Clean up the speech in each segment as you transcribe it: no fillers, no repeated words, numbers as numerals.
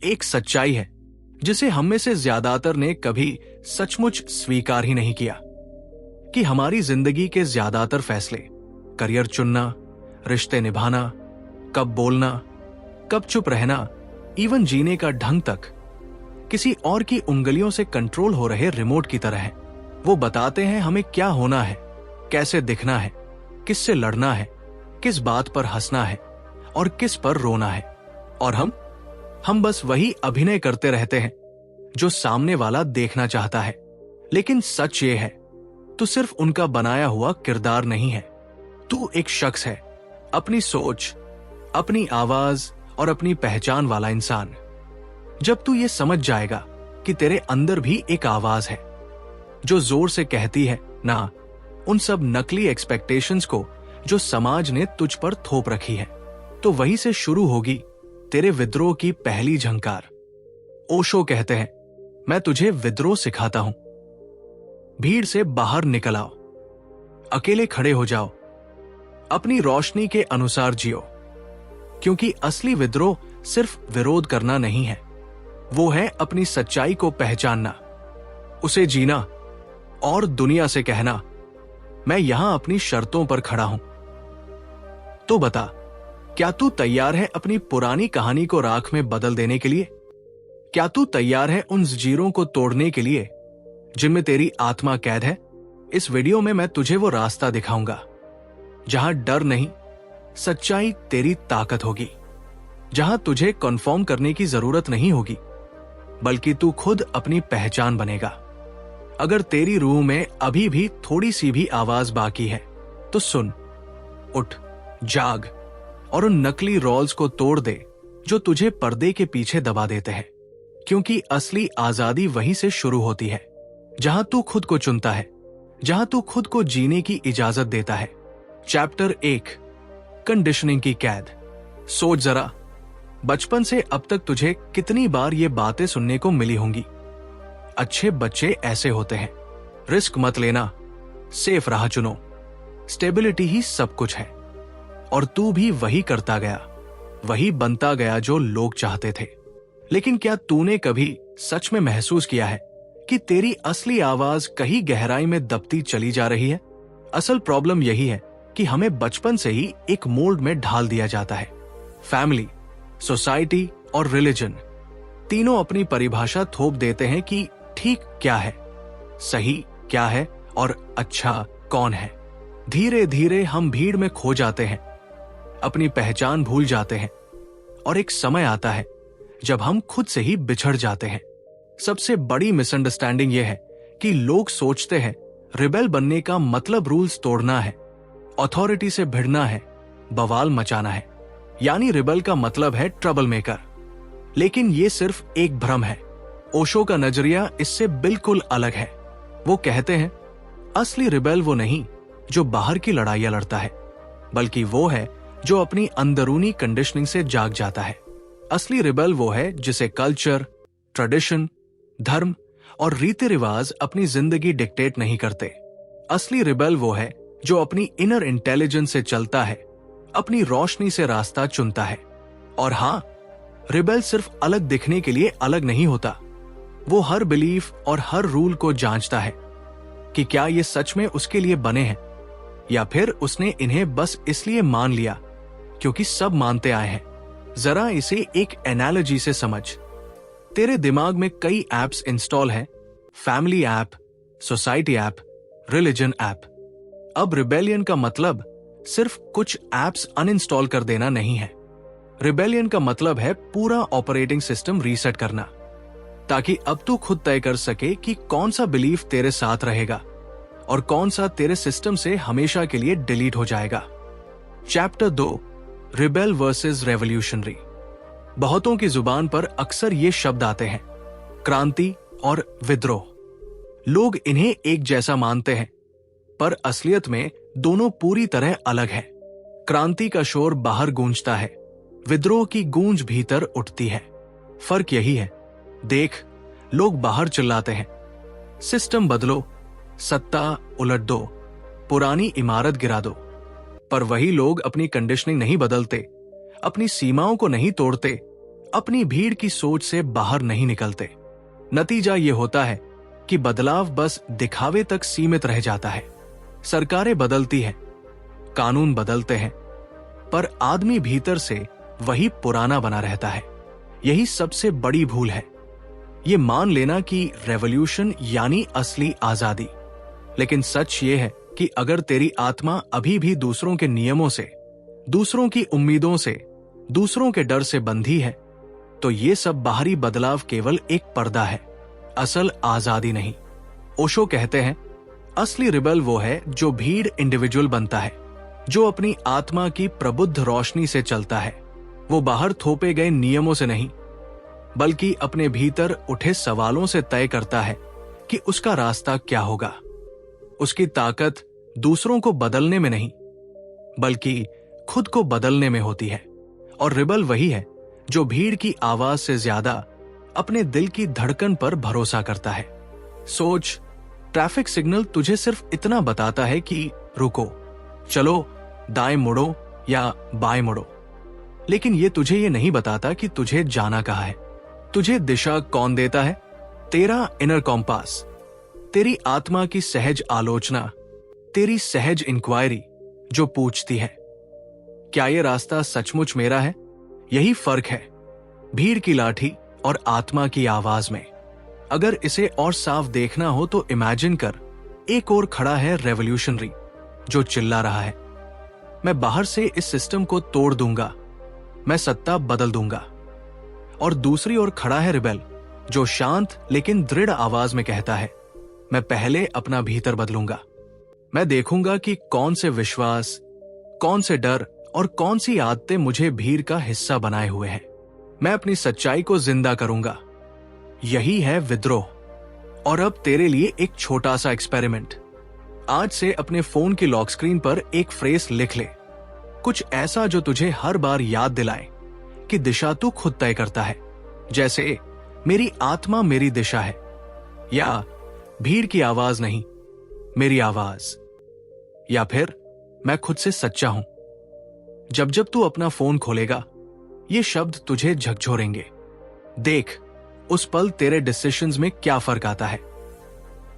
एक सच्चाई है जिसे हम में से ज्यादातर ने कभी सचमुच स्वीकार ही नहीं किया, कि हमारी जिंदगी के ज्यादातर फैसले, करियर चुनना, रिश्ते निभाना, कब बोलना, कब चुप रहना, इवन जीने का ढंग तक किसी और की उंगलियों से कंट्रोल हो रहे रिमोट की तरह है। वो बताते हैं हमें क्या होना है, कैसे दिखना है, किससे लड़ना है, किस बात पर हंसना है और किस पर रोना है। और हम बस वही अभिनय करते रहते हैं जो सामने वाला देखना चाहता है। लेकिन सच ये है, तू सिर्फ उनका बनाया हुआ किरदार नहीं है। तू एक शख्स है, अपनी सोच, अपनी आवाज और अपनी पहचान वाला इंसान। जब तू ये समझ जाएगा कि तेरे अंदर भी एक आवाज है जो जोर से कहती है ना उन सब नकली एक्सपेक्टेशंस को जो समाज ने तुझ पर थोप रखी है, तो वहीं से शुरू होगी तेरे विद्रोह की पहली झंकार। ओशो कहते हैं, मैं तुझे विद्रोह सिखाता हूं। भीड़ से बाहर निकल आओ, अकेले खड़े हो जाओ, अपनी रोशनी के अनुसार जियो, क्योंकि असली विद्रोह सिर्फ विरोध करना नहीं है, वो है अपनी सच्चाई को पहचानना, उसे जीना और दुनिया से कहना, मैं यहां अपनी शर्तों पर खड़ा हूं। तो बता, क्या तू तैयार है अपनी पुरानी कहानी को राख में बदल देने के लिए? क्या तू तैयार है उन जंजीरों को तोड़ने के लिए जिनमें तेरी आत्मा कैद है? इस वीडियो में मैं तुझे वो रास्ता दिखाऊंगा जहां डर नहीं, सच्चाई तेरी ताकत होगी, जहां तुझे कन्फर्म करने की जरूरत नहीं होगी, बल्कि तू खुद अपनी पहचान बनेगा। अगर तेरी रूह में अभी भी थोड़ी सी भी आवाज बाकी है तो सुन, उठ, जाग और उन नकली रोल्स को तोड़ दे जो तुझे पर्दे के पीछे दबा देते हैं, क्योंकि असली आजादी वहीं से शुरू होती है जहां तू खुद को चुनता है, जहां तू खुद को जीने की इजाजत देता है। चैप्टर 1, कंडीशनिंग की कैद। सोच जरा, बचपन से अब तक तुझे कितनी बार ये बातें सुनने को मिली होंगी। अच्छे बच्चे ऐसे होते हैं, रिस्क मत लेना, सेफ राह चुनो, स्टेबिलिटी ही सब कुछ है। और तू भी वही करता गया, वही बनता गया जो लोग चाहते थे। लेकिन क्या तूने कभी सच में महसूस किया है कि तेरी असली आवाज कहीं गहराई में दबती चली जा रही है? असल प्रॉब्लम यही है कि हमें बचपन से ही एक मोल्ड में ढाल दिया जाता है। फैमिली, सोसाइटी और रिलीजन तीनों अपनी परिभाषा थोप देते हैं कि ठीक क्या है, सही क्या है और अच्छा कौन है। धीरे धीरे हम भीड़ में खो जाते हैं, अपनी पहचान भूल जाते हैं और एक समय आता है जब हम खुद से ही बिछड़ जाते हैं। सबसे बड़ी मिसअंडरस्टैंडिंग यह है कि लोग सोचते हैं रिबेल बनने का मतलब रूल्स तोड़ना है, अथॉरिटी से भिड़ना है, बवाल मचाना है, यानी रिबेल का मतलब है ट्रबल मेकर। लेकिन ये सिर्फ एक भ्रम है। ओशो का नजरिया इससे बिल्कुल अलग है। वो कहते हैं असली रिबेल वो नहीं जो बाहर की लड़ाइयां लड़ता है, बल्कि वो है जो अपनी अंदरूनी कंडीशनिंग से जाग जाता है। असली रिबेल वो है जिसे कल्चर, ट्रेडिशन, धर्म और रीति रिवाज अपनी जिंदगी डिक्टेट नहीं करते। असली रिबेल वो है जो अपनी इनर इंटेलिजेंस से चलता है, अपनी रोशनी से रास्ता चुनता है। और हां, रिबेल सिर्फ अलग दिखने के लिए अलग नहीं होता। वो हर बिलीफ और हर रूल को जांचता है कि क्या ये सच में उसके लिए बने हैं, या फिर उसने इन्हें बस इसलिए मान लिया क्योंकि सब मानते आए हैं। जरा इसे एक एनालॉजी से समझ। तेरे दिमाग में कई एप्स इंस्टॉल हैं, family app, society app, religion app. अब रिबेलियन का मतलब सिर्फ कुछ एप्स अनइंस्टॉल कर देना नहीं है। रिबेलियन का मतलब है पूरा ऑपरेटिंग सिस्टम रीसेट करना, ताकि अब तू खुद तय कर सके कि कौन सा बिलीफ तेरे साथ रहेगा और कौन सा तेरे सिस्टम से हमेशा के लिए डिलीट हो जाएगा। Chapter 2, rebel versus revolutionary. बहुतों की जुबान पर अक्सर ये शब्द आते हैं, क्रांति और विद्रोह। लोग इन्हें एक जैसा मानते हैं, पर असलियत में दोनों पूरी तरह अलग है। क्रांति का शोर बाहर गूंजता है, विद्रोह की गूंज भीतर उठती है। फर्क यही है, देख, लोग बाहर चिल्लाते हैं, सिस्टम बदलो, सत्ता उलट दो, पुरानी इमारत गिरा दो। पर वही लोग अपनी कंडीशनिंग नहीं बदलते, अपनी सीमाओं को नहीं तोड़ते, अपनी भीड़ की सोच से बाहर नहीं निकलते। नतीजा ये होता है कि बदलाव बस दिखावे तक सीमित रह जाता है। सरकारें बदलती हैं, कानून बदलते हैं, पर आदमी भीतर से वही पुराना बना रहता है। यही सबसे बड़ी भूल है, ये मान लेना कि रेवोल्यूशन यानी असली आजादी। लेकिन सच ये है कि अगर तेरी आत्मा अभी भी दूसरों के नियमों से, दूसरों की उम्मीदों से, दूसरों के डर से बंधी है, तो ये सब बाहरी बदलाव केवल एक पर्दा है, असल आजादी नहीं। ओशो कहते हैं, असली रिबल वो है जो भीड़ इंडिविजुअल बनता है, जो अपनी आत्मा की प्रबुद्ध रोशनी से चलता है। वो बाहर थोपे गए नियमों से नहीं, बल्कि अपने भीतर उठे सवालों से तय करता है कि उसका रास्ता क्या होगा। उसकी ताकत दूसरों को बदलने में नहीं, बल्कि खुद को बदलने में होती है। और रिबल वही है जो भीड़ की आवाज से ज्यादा अपने दिल की धड़कन पर भरोसा करता है। सोच, ट्रैफिक सिग्नल तुझे सिर्फ इतना बताता है कि रुको, चलो, दाएं मुड़ो या बाएं मुड़ो, लेकिन ये तुझे ये नहीं बताता कि तुझे जाना कहाँ है। तुझे दिशा कौन देता है? तेरा इनर कॉम्पास, तेरी आत्मा की सहज आलोचना, तेरी सहज इंक्वायरी जो पूछती है, क्या ये रास्ता सचमुच मेरा है? यही फर्क है भीड़ की लाठी और आत्मा की आवाज में। अगर इसे और साफ देखना हो तो इमेजिन कर, एक ओर खड़ा है रेवोल्यूशनरी जो चिल्ला रहा है, मैं बाहर से इस सिस्टम को तोड़ दूंगा, मैं सत्ता बदल दूंगा। और दूसरी ओर खड़ा है रिबेल जो शांत लेकिन दृढ़ आवाज में कहता है, मैं पहले अपना भीतर बदलूंगा। मैं देखूंगा कि कौन से विश्वास, कौन से डर और कौन सी आदतें मुझे भीड़ का हिस्सा बनाए हुए हैं। मैं अपनी सच्चाई को जिंदा करूंगा। यही है विद्रोह। और अब तेरे लिए एक छोटा सा एक्सपेरिमेंट। आज से अपने फोन की लॉक स्क्रीन पर एक फ्रेज लिख ले, कुछ ऐसा जो तुझे हर बार याद दिलाए कि दिशा तू खुद तय करता है। जैसे, मेरी आत्मा मेरी दिशा है, या भीड़ की आवाज नहीं, मेरी आवाज, या फिर मैं खुद से सच्चा हूं। जब जब तू अपना फोन खोलेगा, ये शब्द तुझे झकझोरेंगे। देख उस पल तेरे डिसीजंस में क्या फर्क आता है।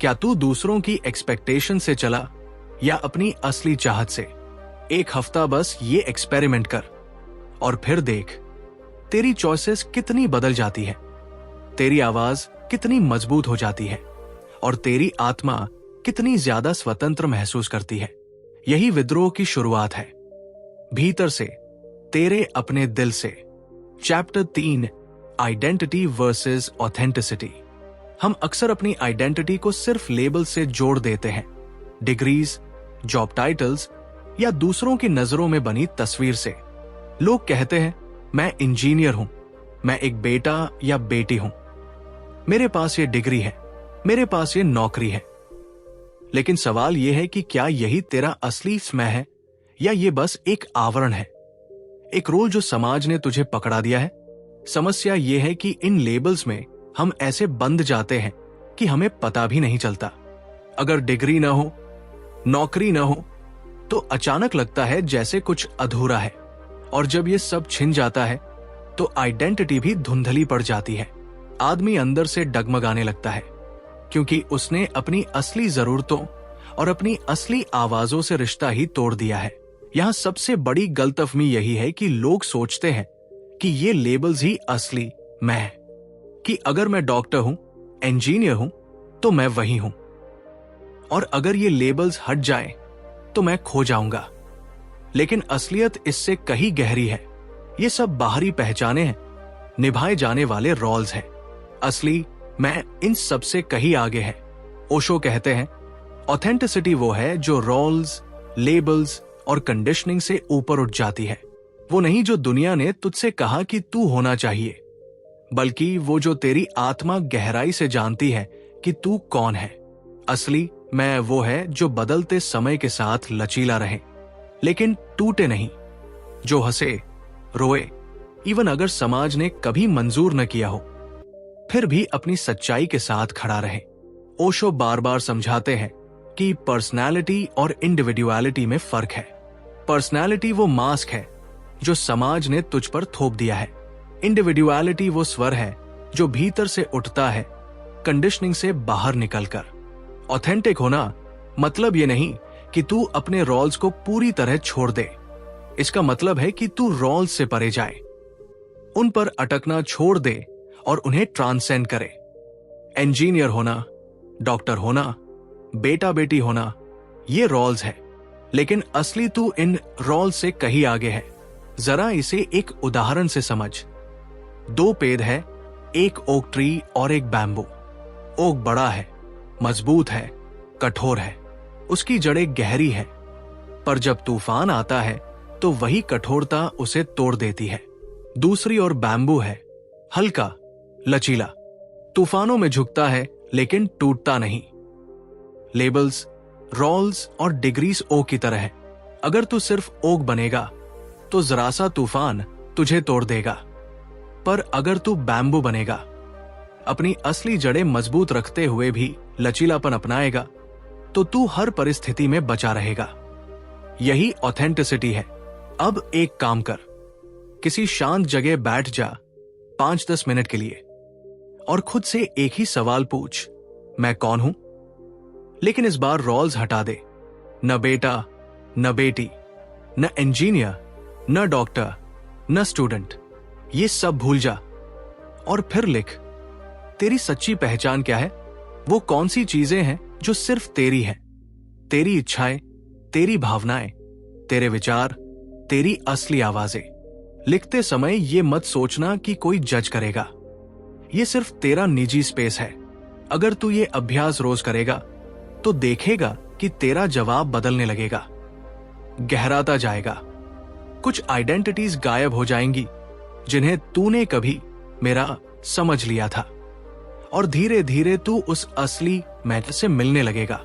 क्या तू दूसरों की एक्सपेक्टेशन से चला या अपनी असली चाहत से? एक हफ्ता बस ये एक्सपेरिमेंट कर और फिर देख तेरी चॉइसेस कितनी बदल जाती है, तेरी आवाज कितनी मजबूत हो जाती है और तेरी आत्मा कितनी ज्यादा स्वतंत्र महसूस करती है। यही विद्रोह की शुरुआत है, भीतर से, तेरे अपने दिल से। Chapter 3, identity versus authenticity. हम अक्सर अपनी आइडेंटिटी को सिर्फ लेबल से जोड़ देते हैं, डिग्रीज, जॉब टाइटल्स या दूसरों की नजरों में बनी तस्वीर से। लोग कहते हैं, मैं इंजीनियर हूं, मैं एक बेटा या बेटी हूं, मेरे पास ये डिग्री है, मेरे पास ये नौकरी है। लेकिन सवाल यह है कि क्या यही तेरा असली मैं है या ये बस एक आवरण है, एक रोल जो समाज ने तुझे पकड़ा दिया है? समस्या यह है कि इन लेबल्स में हम ऐसे बंध जाते हैं कि हमें पता भी नहीं चलता। अगर डिग्री ना हो, नौकरी ना हो, तो अचानक लगता है जैसे कुछ अधूरा है। और जब ये सब छिन जाता है तो आइडेंटिटी भी धुंधली पड़ जाती है। आदमी अंदर से डगमगाने लगता है क्योंकि उसने अपनी असली जरूरतों और अपनी असली आवाजों से रिश्ता ही तोड़ दिया है। यहां सबसे बड़ी गलतफहमी यही है कि लोग सोचते हैं कि ये लेबल्स ही असली मैं है, कि अगर मैं डॉक्टर हूं, इंजीनियर हूं, तो मैं वही हूं, और अगर ये लेबल्स हट जाएं तो मैं खो जाऊंगा। लेकिन असलियत इससे कहीं गहरी है। ये सब बाहरी पहचाने हैं, निभाए जाने वाले रोल्स हैं। असली मैं इन सब से कहीं आगे है। ओशो कहते हैं, ऑथेंटिसिटी वो है जो रोल्स, लेबल्स और कंडीशनिंग से ऊपर उठ जाती है। वो नहीं जो दुनिया ने तुझसे कहा कि तू होना चाहिए, बल्कि वो जो तेरी आत्मा गहराई से जानती है कि तू कौन है। असली मैं वो है जो बदलते समय के साथ लचीला रहे लेकिन टूटे नहीं, जो हंसे, रोए, इवन अगर समाज ने कभी मंजूर न किया हो, फिर भी अपनी सच्चाई के साथ खड़ा रहे। ओशो बार बार समझाते हैं कि पर्सनैलिटी और इंडिविडुअलिटी में फर्क है। पर्सनैलिटी वो मास्क है जो समाज ने तुझ पर थोप दिया है, इंडिविडुअलिटी वो स्वर है जो भीतर से उठता है, कंडीशनिंग से बाहर निकलकर। ऑथेंटिक होना मतलब ये नहीं कि तू अपने रोल्स को पूरी तरह छोड़ दे। इसका मतलब है कि तू रोल्स से परे जाए, उन पर अटकना छोड़ दे और उन्हें ट्रांसेंड करे। इंजीनियर होना, डॉक्टर होना, बेटा बेटी होना, ये रोल्स है, लेकिन असली तू इन रोल्स से कहीं आगे है। जरा इसे एक उदाहरण से समझ। दो पेड़ है, एक ओक ट्री और एक बैम्बू। ओक बड़ा है, मजबूत है, कठोर है, उसकी जड़ें गहरी है, पर जब तूफान आता है तो वही कठोरता उसे तोड़ देती है। दूसरी ओर बैम्बू है, हल्का, लचीला, तूफानों में झुकता है लेकिन टूटता नहीं। लेबल्स, रोल्स और डिग्रीज ओक की तरह है। अगर तू सिर्फ ओक बनेगा तो जरा सा तूफान तुझे तोड़ देगा, पर अगर तू बैम्बू बनेगा, अपनी असली जड़ें मजबूत रखते हुए भी लचीलापन अपनाएगा, तो तू हर परिस्थिति में बचा रहेगा। यही ऑथेंटिसिटी है। अब एक काम कर, किसी शांत जगह बैठ जा 5-10 मिनट के लिए और खुद से एक ही सवाल पूछ, मैं कौन हूं? लेकिन इस बार रोल्स हटा दे। न बेटा, न बेटी, न इंजीनियर, न डॉक्टर, न स्टूडेंट, ये सब भूल जा और फिर लिख, तेरी सच्ची पहचान क्या है? वो कौन सी चीजें हैं जो सिर्फ तेरी है? तेरी इच्छाएं, तेरी भावनाएं, तेरे विचार, तेरी असली आवाजें। लिखते समय ये मत सोचना कि कोई जज करेगा। ये सिर्फ तेरा निजी स्पेस है। अगर तू ये अभ्यास रोज करेगा तो देखेगा कि तेरा जवाब बदलने लगेगा, गहराता जाएगा। कुछ आइडेंटिटीज गायब हो जाएंगी जिन्हें तूने कभी मेरा समझ लिया था, और धीरे धीरे तू उस असली मैं से मिलने लगेगा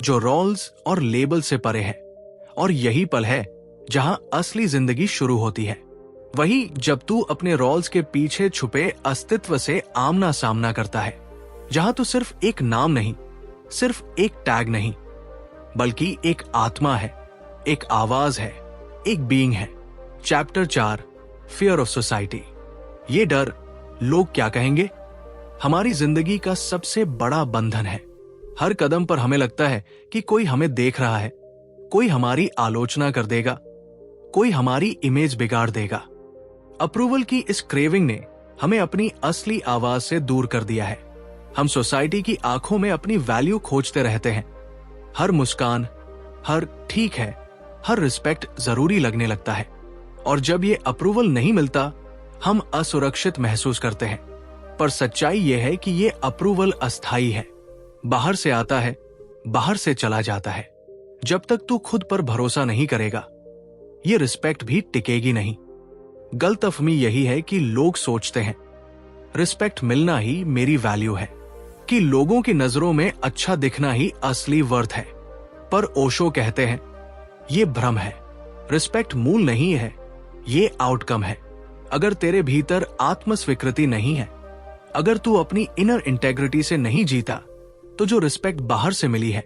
जो रोल्स और लेबल से परे है। और यही पल है जहां असली जिंदगी शुरू होती है। वही जब तू अपने रोल्स के पीछे छुपे अस्तित्व से आमना सामना करता है, जहां तू सिर्फ एक नाम नहीं, सिर्फ एक टैग नहीं, बल्कि एक आत्मा है, एक आवाज है, एक बीइंग है। Chapter 4, fear of society. ये डर, लोग क्या कहेंगे, हमारी जिंदगी का सबसे बड़ा बंधन है। हर कदम पर हमें लगता है कि कोई हमें देख रहा है, कोई हमारी आलोचना कर देगा, कोई हमारी इमेज बिगाड़ देगा। अप्रूवल की इस क्रेविंग ने हमें अपनी असली आवाज से दूर कर दिया है। हम सोसाइटी की आंखों में अपनी वैल्यू खोजते रहते हैं। हर मुस्कान, हर ठीक है, हर रिस्पेक्ट जरूरी लगने लगता है, और जब ये अप्रूवल नहीं मिलता हम असुरक्षित महसूस करते हैं। पर सच्चाई यह है कि ये अप्रूवल अस्थायी है, बाहर से आता है, बाहर से चला जाता है। जब तक तू खुद पर भरोसा नहीं करेगा, ये रिस्पेक्ट भी टिकेगी नहीं। गलतफहमी यही है कि लोग सोचते हैं रिस्पेक्ट मिलना ही मेरी वैल्यू है, कि लोगों की नजरों में अच्छा दिखना ही असली वर्थ है। पर ओशो कहते हैं ये भ्रम है। रिस्पेक्ट मूल नहीं है, ये आउटकम है। अगर तेरे भीतर आत्मस्वीकृति नहीं है, अगर तू अपनी इनर इंटेग्रिटी से नहीं जीता, तो जो रिस्पेक्ट बाहर से मिली है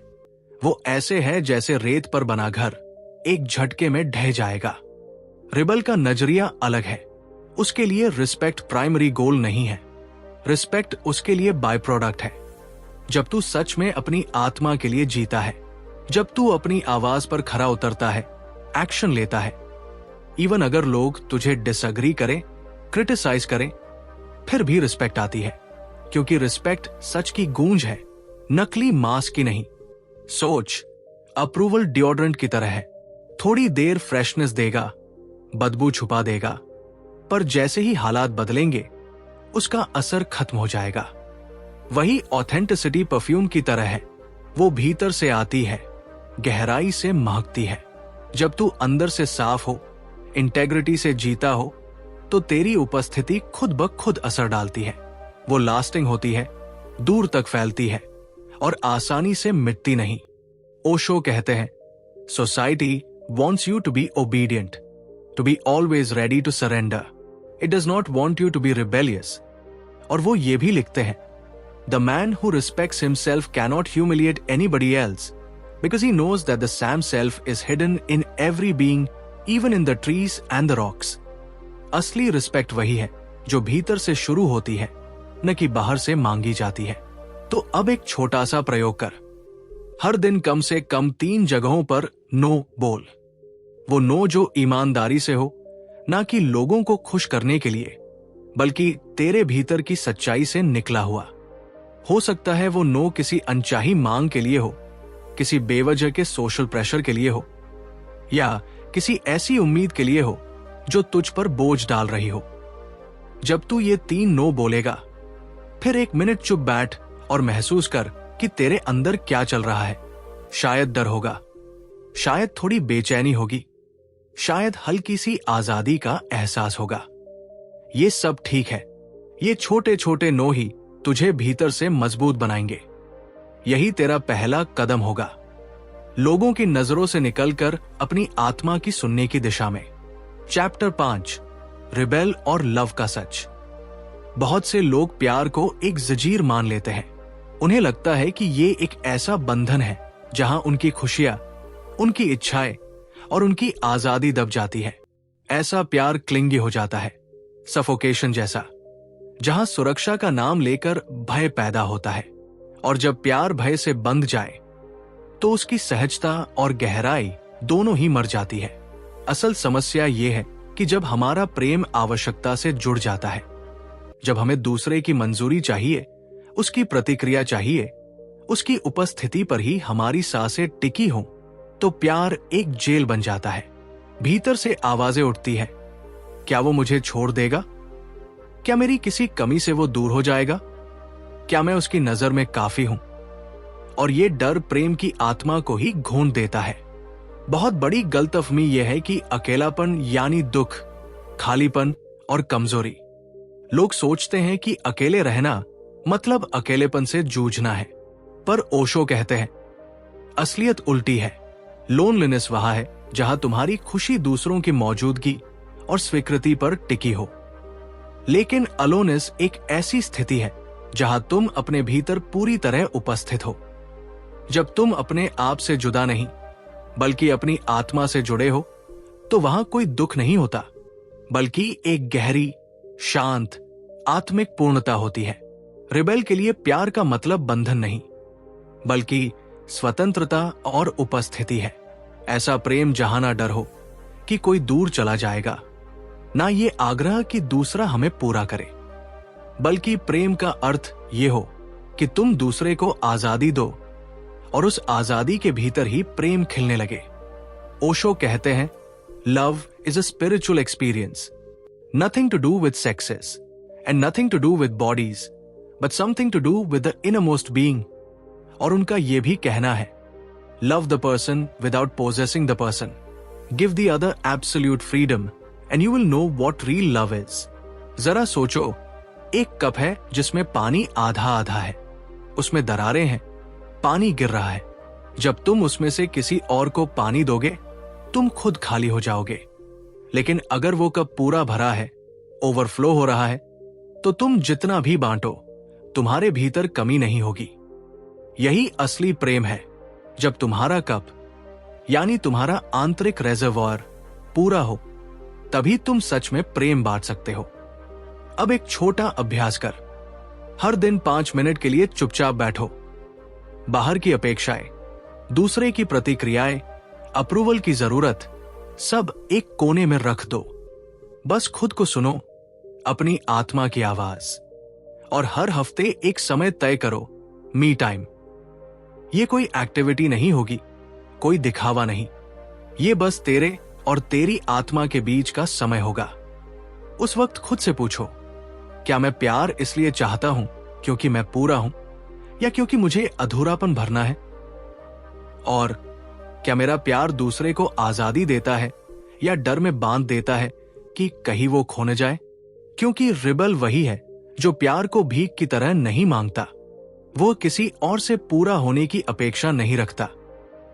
वो ऐसे है जैसे रेत पर बना घर एक झटके में ढह जाएगा। रिबल का नजरिया अलग है। उसके लिए रिस्पेक्ट प्राइमरी गोल नहीं है, रिस्पेक्ट उसके लिए बाय प्रोडक्ट है। जब तू सच में अपनी आत्मा के लिए जीता है, जब तू अपनी आवाज पर खरा उतरता है, एक्शन लेता है, इवन अगर लोग तुझे डिसएग्री करें, क्रिटिसाइज करें, फिर भी रिस्पेक्ट आती है, क्योंकि रिस्पेक्ट सच की गूंज है, नकली मास्क की नहीं। सोच, अप्रूवल डिओड्रेंट की तरह है, थोड़ी देर फ्रेशनेस देगा, बदबू छुपा देगा, पर जैसे ही हालात बदलेंगे उसका असर खत्म हो जाएगा। वही ऑथेंटिसिटी परफ्यूम की तरह है, वो भीतर से आती है, गहराई से महकती है। जब तू अंदर से साफ हो, इंटेग्रिटी से जीता हो, तो तेरी उपस्थिति खुद ब खुद असर डालती है। वो लास्टिंग होती है, दूर तक फैलती है और आसानी से मिटती नहीं। ओशो कहते हैं society wants you to be obedient, to be always ready to surrender. It does not want you to be rebellious. और वो ये भी लिखते हैं The man who respects himself cannot humiliate anybody else because he knows that the same self is hidden in every being, even in the trees and the rocks. असली respect वही है जो भीतर से शुरू होती है, न कि बाहर से मांगी जाती है। तो अब एक छोटा सा प्रयोग कर। हर दिन कम से कम 3 जगहों पर नो बोल। वो नो जो ईमानदारी से हो, ना कि लोगों को खुश करने के लिए, बल्कि तेरे भीतर की सच्चाई से निकला हुआ। हो सकता है वो नो किसी अनचाही मांग के लिए हो, किसी बेवजह के सोशल प्रेशर के लिए हो, या किसी ऐसी उम्मीद के लिए हो जो तुझ पर बोझ डाल रही हो। जब तू ये 3 नो बोलेगा, फिर 1 मिनट चुप बैठ और महसूस कर कि तेरे अंदर क्या चल रहा है। शायद डर होगा, शायद थोड़ी बेचैनी होगी, शायद हल्की सी आजादी का एहसास होगा। ये सब ठीक है। ये छोटे छोटे नो ही तुझे भीतर से मजबूत बनाएंगे। यही तेरा पहला कदम होगा, लोगों की नजरों से निकलकर अपनी आत्मा की सुनने की दिशा में। चैप्टर 5, रिबेल और लव का सच। बहुत से लोग प्यार को एक जंजीर मान लेते हैं। उन्हें लगता है कि ये एक ऐसा बंधन है जहां उनकी खुशियां, उनकी इच्छाएं और उनकी आजादी दब जाती है। ऐसा प्यार क्लिंगी हो जाता है, सफोकेशन जैसा, जहां सुरक्षा का नाम लेकर भय पैदा होता है। और जब प्यार भय से बंध जाए तो उसकी सहजता और गहराई दोनों ही मर जाती है। असल समस्या ये है कि जब हमारा प्रेम आवश्यकता से जुड़ जाता है, जब हमें दूसरे की मंजूरी चाहिए, उसकी प्रतिक्रिया चाहिए, उसकी उपस्थिति पर ही हमारी सांसें टिकी हों, तो प्यार एक जेल बन जाता है। भीतर से आवाजें उठती है, क्या वो मुझे छोड़ देगा? क्या मेरी किसी कमी से वो दूर हो जाएगा? क्या मैं उसकी नजर में काफी हूं? और ये डर प्रेम की आत्मा को ही घोंट देता है। बहुत बड़ी गलतफहमी यह है कि अकेलापन यानी दुख, खालीपन और कमजोरी। लोग सोचते हैं कि अकेले रहना मतलब अकेलेपन से जूझना है, पर ओशो कहते हैं असलियत उल्टी है। लोनलीनेस वहां है जहां तुम्हारी खुशी दूसरों की मौजूदगी और स्वीकृति पर टिकी हो। लेकिन अलोनेस एक ऐसी स्थिति है जहां तुम अपने भीतर पूरी तरह उपस्थित हो। जब तुम अपने आप से जुदा नहीं बल्कि अपनी आत्मा से जुड़े हो, तो वहां कोई दुख नहीं होता, बल्कि एक गहरी, शांत, आत्मिक पूर्णता होती है। रिबेल के लिए प्यार का मतलब बंधन नहीं, बल्कि स्वतंत्रता और उपस्थिति है। ऐसा प्रेम जहां ना डर हो कि कोई दूर चला जाएगा, ना ये आग्रह कि दूसरा हमें पूरा करे, बल्कि प्रेम का अर्थ ये हो कि तुम दूसरे को आजादी दो और उस आजादी के भीतर ही प्रेम खिलने लगे। ओशो कहते हैं, love is a spiritual experience, nothing to do with sexes and nothing to do with bodies, but something to do with the innermost being. और उनका यह भी कहना है, love the person without possessing the person, give the other absolute freedom and you will know what real love is. जरा सोचो, एक cup है जिसमें पानी आधा आधा है, उसमें दरारें हैं, पानी गिर रहा है। जब तुम उसमें से किसी और को पानी दोगे, तुम खुद खाली हो जाओगे। लेकिन अगर वो कप पूरा भरा है, ओवरफ्लो हो रहा है, तो तुम जितना भी बांटो, तुम्हारे भीतर कमी नहीं होगी। यही असली प्रेम है। जब तुम्हारा कप यानी तुम्हारा आंतरिक रेजर्वॉयर पूरा हो, तभी तुम सच में प्रेम बांट सकते हो। अब एक छोटा अभ्यास कर। हर दिन 5 मिनट के लिए चुपचाप बैठो। बाहर की अपेक्षाएं, दूसरे की प्रतिक्रियाएं, अप्रूवल की जरूरत सब एक कोने में रख दो। बस खुद को सुनो, अपनी आत्मा की आवाज। और हर हफ्ते एक समय तय करो, मी टाइम। ये कोई एक्टिविटी नहीं होगी, कोई दिखावा नहीं। ये बस तेरे और तेरी आत्मा के बीच का समय होगा। उस वक्त खुद से पूछो, क्या मैं प्यार इसलिए चाहता हूं क्योंकि मैं पूरा हूं, या क्योंकि मुझे अधूरापन भरना है? और क्या मेरा प्यार दूसरे को आजादी देता है या डर में बांध देता है कि कहीं वो खो न जाए? क्योंकि रिबल वही है जो प्यार को भीख की तरह नहीं मांगता। वो किसी और से पूरा होने की अपेक्षा नहीं रखता।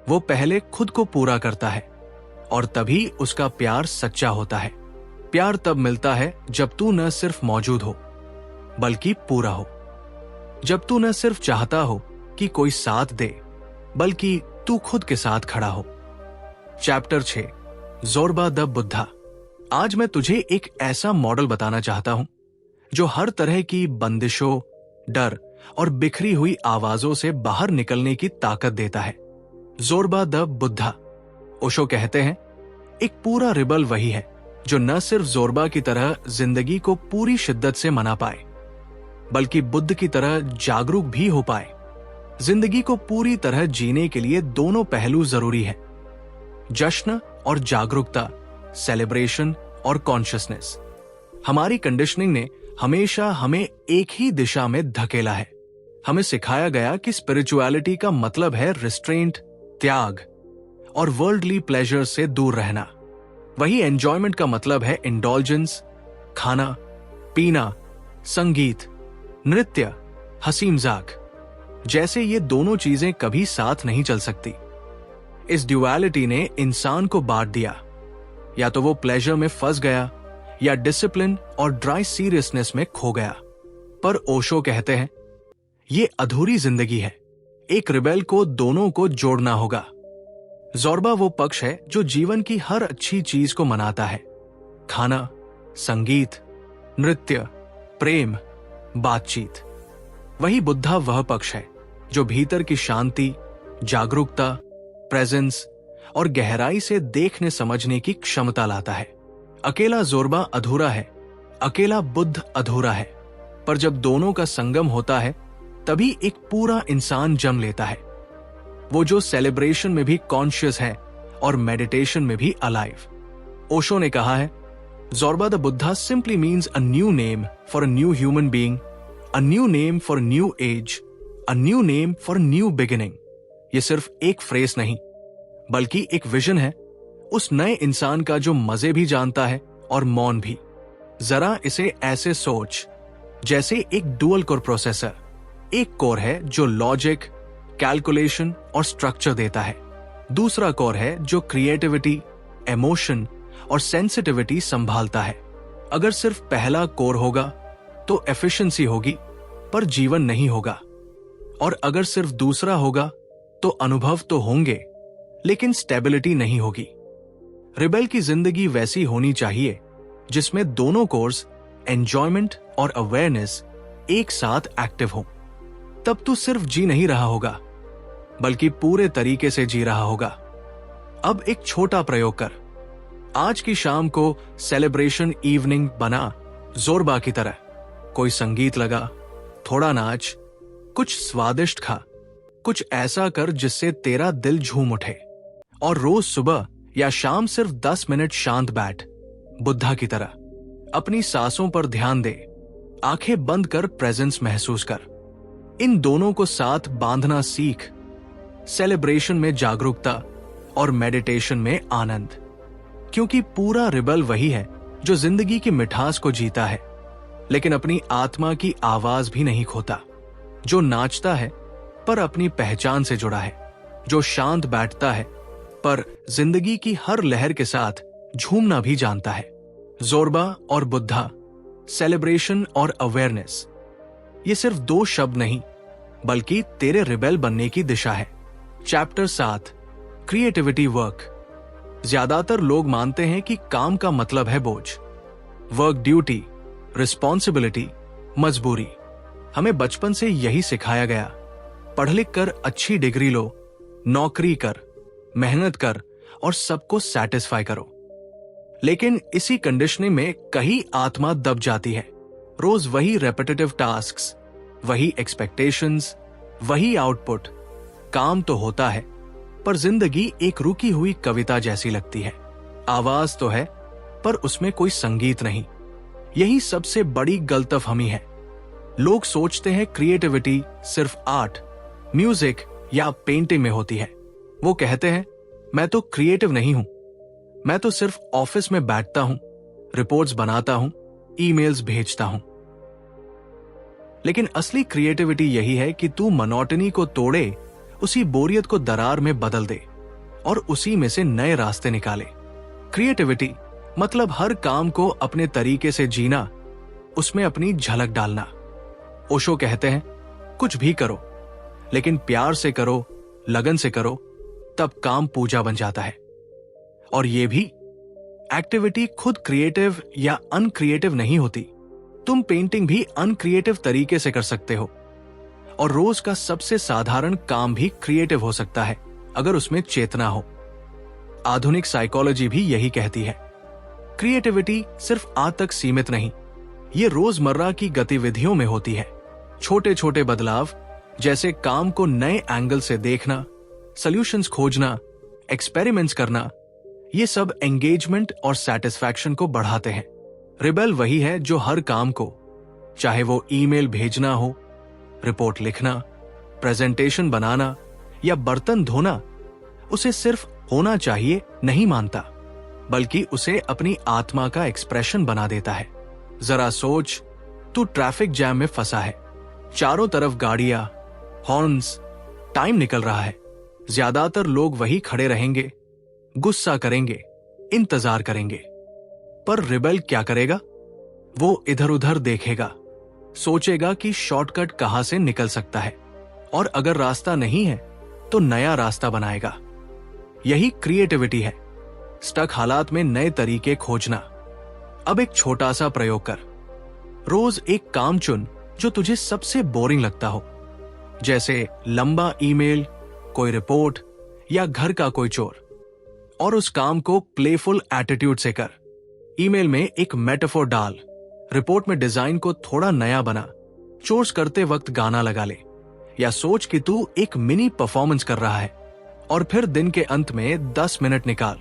वो पहले खुद को पूरा करता है और तभी उसका प्यार सच्चा होता है। प्यार तब मिलता है जब तू न सिर्फ मौजूद हो, बल्कि पूरा हो। जब तू न सिर्फ चाहता हो कि कोई साथ दे, बल्कि तू खुद के साथ खड़ा हो। Chapter 6, Zorba the Buddha. आज मैं तुझे एक ऐसा मॉडल बताना चाहता हूं जो हर तरह की बंदिशों, डर और बिखरी हुई आवाजों से बाहर निकलने की ताकत देता है। Zorba the Buddha. ओशो कहते हैं, एक पूरा रिबल वही है जो न सिर्फ ज़ोरबा की तरह जिंदगी को पूरी शिद्दत से मना पाए, बल्कि बुद्ध की तरह जागरूक भी हो पाए। जिंदगी को पूरी तरह जीने के लिए दोनों पहलू जरूरी है, जश्न और जागरूकता, सेलिब्रेशन और कॉन्शियसनेस। हमारी कंडीशनिंग ने हमेशा हमें एक ही दिशा में धकेला है। हमें सिखाया गया कि स्पिरिचुअलिटी का मतलब है रिस्ट्रेंट, त्याग और वर्ल्डली प्लेजर से दूर रहना। वही एंजॉयमेंट का मतलब है इंडल्जेंस, खाना, पीना, संगीत, नृत्य, हंसी मजाक, जैसे ये दोनों चीजें कभी साथ नहीं चल सकती। इस ड्युअलिटी ने इंसान को बांट दिया। या तो वो प्लेजर में फंस गया या डिसिप्लिन और ड्राई सीरियसनेस में खो गया। पर ओशो कहते हैं, ये अधूरी जिंदगी है। एक रिबेल को दोनों को जोड़ना होगा। ज़ोरबा वो पक्ष है जो जीवन की हर अच्छी चीज को मनाता है, खाना, संगीत, नृत्य, प्रेम, बातचीत। वही बुद्धा वह पक्ष है जो भीतर की शांति, जागरूकता, प्रेजेंस और गहराई से देखने समझने की क्षमता लाता है। अकेला ज़ोरबा अधूरा है, अकेला बुद्ध अधूरा है, पर जब दोनों का संगम होता है तभी एक पूरा इंसान जन्म लेता है। वो जो सेलिब्रेशन में भी कॉन्शियस है और मेडिटेशन में भी अलाइव। ओशो ने कहा है, Zorba the Buddha simply means a new name for a new human being, a new name for new age, a new name for new beginning. ये सिर्फ एक फ्रेज नहीं, बल्कि एक विजन है, उस नए इंसान का जो मजे भी जानता है और मौन भी। जरा इसे ऐसे सोच, जैसे एक डुअल कोर प्रोसेसर। एक कोर है जो लॉजिक, कैलकुलेशन और स्ट्रक्चर देता है। दूसरा कोर है जो क्रिएटिविटी, इमोशन और सेंसिटिविटी संभालता है। अगर सिर्फ पहला कोर होगा तो एफिशिएंसी होगी, पर जीवन नहीं होगा। और अगर सिर्फ दूसरा होगा तो अनुभव तो होंगे, लेकिन स्टेबिलिटी नहीं होगी। रिबेल की जिंदगी वैसी होनी चाहिए जिसमें दोनों कोर्स, एंजॉयमेंट और अवेयरनेस, एक साथ एक्टिव हो। तब तू सिर्फ जी नहीं रहा होगा, बल्कि पूरे तरीके से जी रहा होगा। अब एक छोटा प्रयोग कर। आज की शाम को सेलिब्रेशन इवनिंग बना, ज़ोरबा की तरह। कोई संगीत लगा, थोड़ा नाच, कुछ स्वादिष्ट खा, कुछ ऐसा कर जिससे तेरा दिल झूम उठे। और रोज सुबह या शाम सिर्फ 10 मिनट शांत बैठ, बुद्धा की तरह। अपनी सांसों पर ध्यान दे, आंखें बंद कर प्रेजेंस महसूस कर। इन दोनों को साथ बांधना सीख। सेलिब्रेशन में जागरूकता और मेडिटेशन में आनंद। क्योंकि पूरा रिबल वही है जो जिंदगी की मिठास को जीता है, लेकिन अपनी आत्मा की आवाज भी नहीं खोता। जो नाचता है पर अपनी पहचान से जुड़ा है, जो शांत बैठता है पर जिंदगी की हर लहर के साथ झूमना भी जानता है। ज़ोरबा और बुद्धा, सेलिब्रेशन और अवेयरनेस, ये सिर्फ दो शब्द नहीं, बल्कि तेरे रिबेल बनने की दिशा है। Chapter 7, creativity work. ज्यादातर लोग मानते हैं कि काम का मतलब है बोझ, वर्क ड्यूटी, रिस्पॉन्सिबिलिटी, मजबूरी। हमें बचपन से यही सिखाया गया, पढ़ लिख कर अच्छी डिग्री लो, नौकरी कर, मेहनत कर और सबको सेटिस्फाई करो। लेकिन इसी कंडीशनिंग में कहीं आत्मा दब जाती है। रोज वही रेपिटेटिव टास्क्स, वही एक्सपेक्टेशंस, वही आउटपुट। काम तो होता है, पर जिंदगी एक रुकी हुई कविता जैसी लगती है। आवाज तो है, पर उसमें कोई संगीत नहीं। यही सबसे बड़ी गलतफहमी है। लोग सोचते हैं क्रिएटिविटी सिर्फ आर्ट, म्यूजिक या पेंटिंग में होती है। वो कहते हैं, मैं तो क्रिएटिव नहीं हूं, मैं तो सिर्फ ऑफिस में बैठता हूं, रिपोर्ट्स बनाता हूं, ईमेल्स भेजता हूं। लेकिन असली क्रिएटिविटी यही है कि तू मोनोटनी को तोड़े, उसी बोरियत को दरार में बदल दे और उसी में से नए रास्ते निकाले। क्रिएटिविटी मतलब हर काम को अपने तरीके से जीना, उसमें अपनी झलक डालना। ओशो कहते हैं, कुछ भी करो, लेकिन प्यार से करो, लगन से करो, तब काम पूजा बन जाता है। और ये भी, एक्टिविटी खुद क्रिएटिव या अनक्रिएटिव नहीं होती, तुम पेंटिंग भी अनक्रिएटिव तरीके से कर सकते हो, और रोज का सबसे साधारण काम भी क्रिएटिव हो सकता है अगर उसमें चेतना हो। आधुनिक साइकोलॉजी भी यही कहती है, क्रिएटिविटी सिर्फ आज तक सीमित नहीं, ये रोजमर्रा की गतिविधियों में होती है। छोटे छोटे बदलाव जैसे काम को नए एंगल से देखना, सॉल्यूशंस खोजना, एक्सपेरिमेंट्स करना, ये सब एंगेजमेंट और सैटिस्फैक्शन को बढ़ाते हैं। रिबेल वही है जो हर काम को, चाहे वो ईमेल भेजना हो, रिपोर्ट लिखना, प्रेजेंटेशन बनाना या बर्तन धोना, उसे सिर्फ होना चाहिए नहीं मानता, बल्कि उसे अपनी आत्मा का एक्सप्रेशन बना देता है। जरा सोच, तू ट्रैफिक जैम में फंसा है, चारों तरफ गाड़ियां, हॉर्न्स, टाइम निकल रहा है। ज्यादातर लोग वही खड़े रहेंगे, गुस्सा करेंगे, इंतजार करेंगे। पर रिबेल क्या करेगा? वो इधर उधर देखेगा, सोचेगा कि शॉर्टकट कहां से निकल सकता है, और अगर रास्ता नहीं है तो नया रास्ता बनाएगा। यही क्रिएटिविटी है, स्टक हालात में नए तरीके खोजना। अब एक छोटा सा प्रयोग कर। रोज एक काम चुन जो तुझे सबसे बोरिंग लगता हो, जैसे लंबा ईमेल, कोई रिपोर्ट या घर का कोई चोर, और उस काम को प्लेफुल एटीट्यूड से कर। ईमेल में एक मेटाफोर डाल, रिपोर्ट में डिजाइन को थोड़ा नया बना, चोर्स करते वक्त गाना लगा ले, या सोच कि तू एक मिनी परफॉर्मेंस कर रहा है, और फिर दिन के अंत में 10 मिनट निकाल,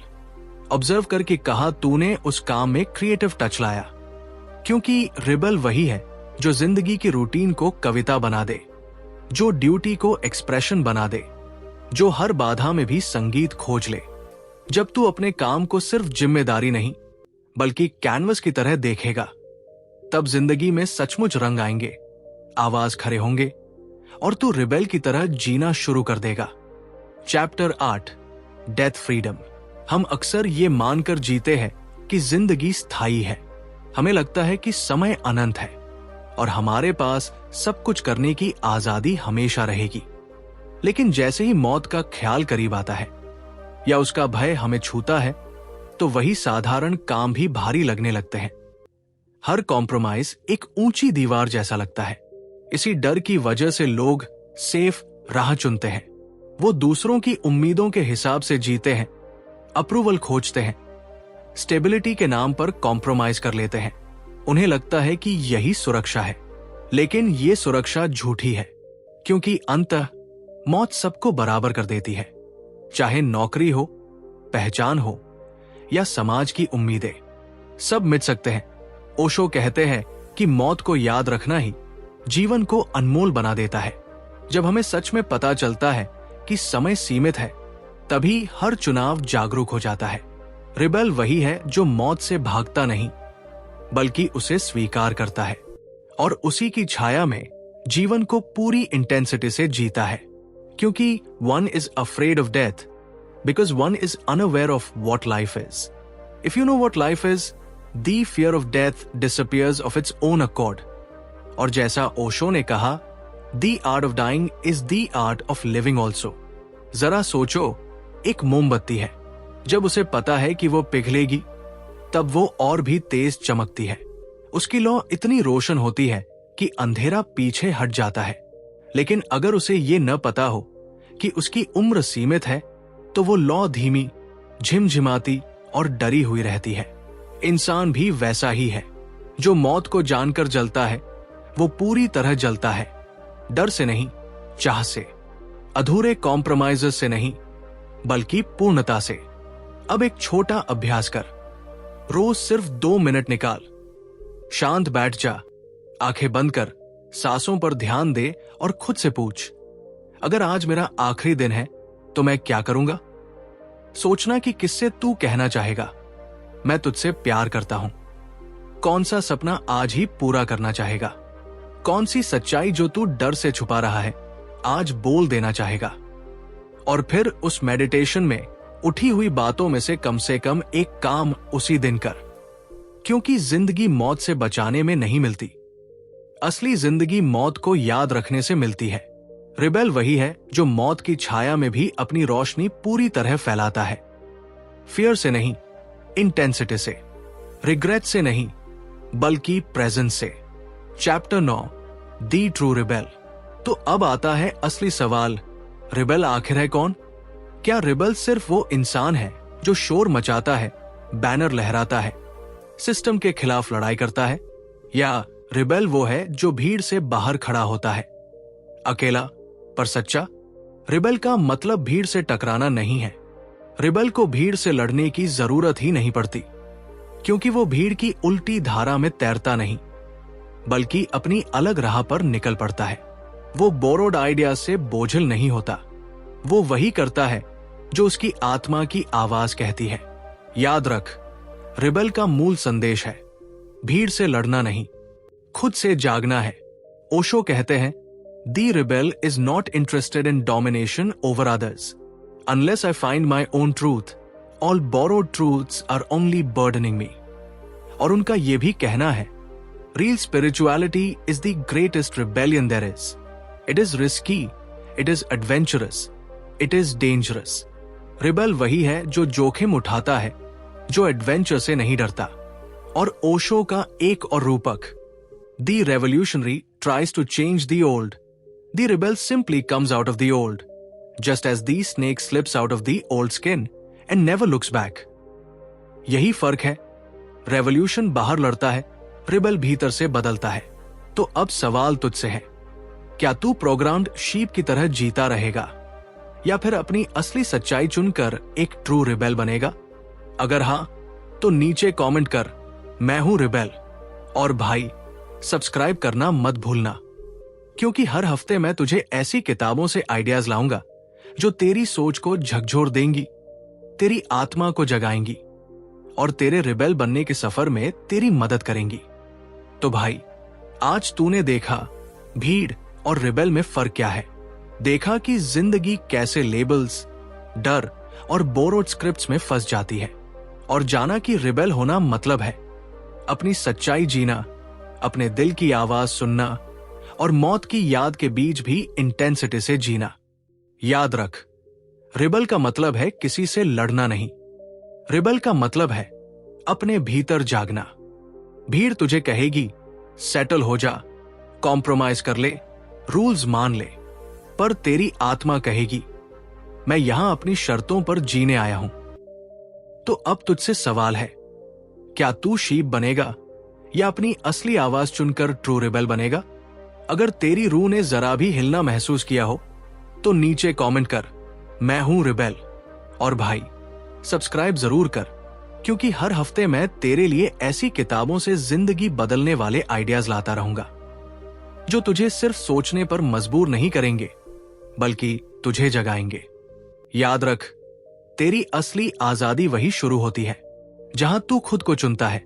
ऑब्जर्व करके कहा तूने उस काम में क्रिएटिव टच लाया। क्योंकि रिबेल वही है जो जिंदगी की रूटीन को कविता बना दे, जो ड्यूटी को एक्सप्रेशन बना दे, जो हर बाधा में भी संगीत खोज ले। जब तू अपने काम को सिर्फ जिम्मेदारी नहीं बल्कि कैनवस की तरह देखेगा, तब जिंदगी में सचमुच रंग आएंगे, आवाज खड़े होंगे, और तू रिबेल की तरह जीना शुरू कर देगा। Chapter 8, death freedom. हम अक्सर ये मानकर जीते हैं कि जिंदगी स्थायी है। हमें लगता है कि समय अनंत है और हमारे पास सब कुछ करने की आजादी हमेशा रहेगी। लेकिन जैसे ही मौत का ख्याल करीब आता है या उसका भय हमें छूता है, तो वही साधारण काम भी भारी लगने लगते हैं। हर कॉम्प्रोमाइज एक ऊंची दीवार जैसा लगता है। इसी डर की वजह से लोग सेफ राह चुनते हैं। वो दूसरों की उम्मीदों के हिसाब से जीते हैं, अप्रूवल खोजते हैं, स्टेबिलिटी के नाम पर कॉम्प्रोमाइज कर लेते हैं। उन्हें लगता है कि यही सुरक्षा है, लेकिन ये सुरक्षा झूठी है, क्योंकि अंततः मौत सबको बराबर कर देती है। चाहे नौकरी हो, पहचान हो या समाज की उम्मीदें, सब मिट सकते हैं। ओशो कहते हैं कि मौत को याद रखना ही जीवन को अनमोल बना देता है। जब हमें सच में पता चलता है कि समय सीमित है, तभी हर चुनाव जागरूक हो जाता है। रिबेल वही है जो मौत से भागता नहीं बल्कि उसे स्वीकार करता है और उसी की छाया में जीवन को पूरी इंटेंसिटी से जीता है। क्योंकि one is afraid of death because one is unaware of what life is. If you know what life is, the fear of death disappears of its own accord. और जैसा ओशो ने कहा, the art of dying is the art of living also. जरा सोचो, एक मोमबत्ती है, जब उसे पता है कि वो पिघलेगी, तब वो और भी तेज चमकती है। उसकी लौ इतनी रोशन होती है कि अंधेरा पीछे हट जाता है। लेकिन अगर उसे ये न पता हो कि उसकी उम्र सीमित है, तो वो लौ धीमी, झिमझिमाती और डरी हुई रहती है। इंसान भी वैसा ही है। जो मौत को जानकर जलता है, वो पूरी तरह जलता है, डर से नहीं, चाह से, अधूरे कॉम्प्रोमाइजेस से नहीं, बल्कि पूर्णता से। अब एक छोटा अभ्यास कर। रोज सिर्फ 2 मिनट निकाल, शांत बैठ जा, आंखें बंद कर, सांसों पर ध्यान दे और खुद से पूछ, अगर आज मेरा आखिरी दिन है तो मैं क्या करूंगा? सोचना कि किससे तू कहना चाहेगा, मैं तुझसे प्यार करता हूं। कौन सा सपना आज ही पूरा करना चाहेगा? कौन सी सच्चाई जो तू डर से छुपा रहा है, आज बोल देना चाहेगा? और फिर उस मेडिटेशन में उठी हुई बातों में से कम एक काम उसी दिन कर। क्योंकि जिंदगी मौत से बचाने में नहीं मिलती, असली जिंदगी मौत को याद रखने से मिलती है। रिबेल वही है जो मौत की छाया में भी अपनी रोशनी पूरी तरह फैलाता है। फियर से नहीं, इंटेंसिटी से, रिग्रेट से नहीं, बल्कि प्रेजेंस से। चैप्टर 9, दी ट्रू रिबेल। तो अब आता है असली सवाल, रिबेल आखिर है कौन? क्या रिबेल सिर्फ वो इंसान है जो शोर मचाता है, बैनर लहराता है, सिस्टम के खिलाफ लड़ाई करता है? या रिबेल वो है जो भीड़ से बाहर खड़ा होता है, अकेला पर सच्चा? रिबेल का मतलब भीड़ से टकराना नहीं है। रिबेल को भीड़ से लड़ने की जरूरत ही नहीं पड़ती, क्योंकि वो भीड़ की उल्टी धारा में तैरता नहीं, बल्कि अपनी अलग राह पर निकल पड़ता है। वो बोरोड आइडिया से बोझिल नहीं होता। वो वही करता है जो उसकी आत्मा की आवाज कहती है। याद रख, रिबेल का मूल संदेश है भीड़ से लड़ना नहीं, खुद से जागना है। ओशो कहते हैं, the rebel is not interested in domination over others unless I find my own truth, all borrowed truths are only burdening me. और उनका यह भी कहना है, real spirituality is the greatest rebellion there is. It is risky, it is adventurous, it is dangerous. Rebel वही है जो जोखिम उठाता है, जो एडवेंचर से नहीं डरता। और ओशो का एक और रूपक, the revolutionary tries to change the old, the rebel simply comes out of the old, just as the snake slips out of the old skin and never looks back. यही फर्क है, रेवोल्यूशन बाहर लड़ता है, रिबेल भीतर से बदलता है। तो अब सवाल तुझसे है, क्या तू प्रोग्राम्ड शीप की तरह जीता रहेगा, या फिर अपनी असली सच्चाई चुनकर एक ट्रू रिबेल बनेगा? अगर हां, तो नीचे कमेंट कर, मैं हूं रिबेल। और भाई, सब्सक्राइब करना मत भूलना, क्योंकि हर हफ्ते मैं तुझे ऐसी किताबों से आइडियाज लाऊंगा जो तेरी सोच को झकझोर देंगी, तेरी आत्मा को जगाएंगी और तेरे रिबेल बनने के सफर में तेरी मदद करेंगी। तो भाई, आज तूने देखा भीड़ और रिबेल में फर्क क्या है, देखा कि जिंदगी कैसे लेबल्स, डर और बोरोड स्क्रिप्ट्स में फंस जाती है, और जाना कि रिबेल होना मतलब है अपनी सच्चाई जीना, अपने दिल की आवाज सुनना और मौत की याद के बीच भी इंटेंसिटी से जीना। याद रख, रिबेल का मतलब है किसी से लड़ना नहीं, रिबेल का मतलब है अपने भीतर जागना। भीड़ तुझे कहेगी सेटल हो जा, कॉम्प्रोमाइज कर ले, रूल्स मान ले, पर तेरी आत्मा कहेगी मैं यहां अपनी शर्तों पर जीने आया हूं। तो अब तुझसे सवाल है, क्या तू शीप बनेगा या अपनी असली आवाज चुनकर ट्रू रिबेल बनेगा? अगर तेरी रूह ने जरा भी हिलना महसूस किया हो तो नीचे कमेंट कर, मैं हूं रिबेल। और भाई, सब्सक्राइब जरूर कर, क्योंकि हर हफ्ते मैं तेरे लिए ऐसी किताबों से जिंदगी बदलने वाले आइडियाज लाता रहूंगा जो तुझे सिर्फ सोचने पर मजबूर नहीं करेंगे, बल्कि तुझे जगाएंगे। याद रख, तेरी असली आजादी वही शुरू होती है जहां तू खुद को चुनता है,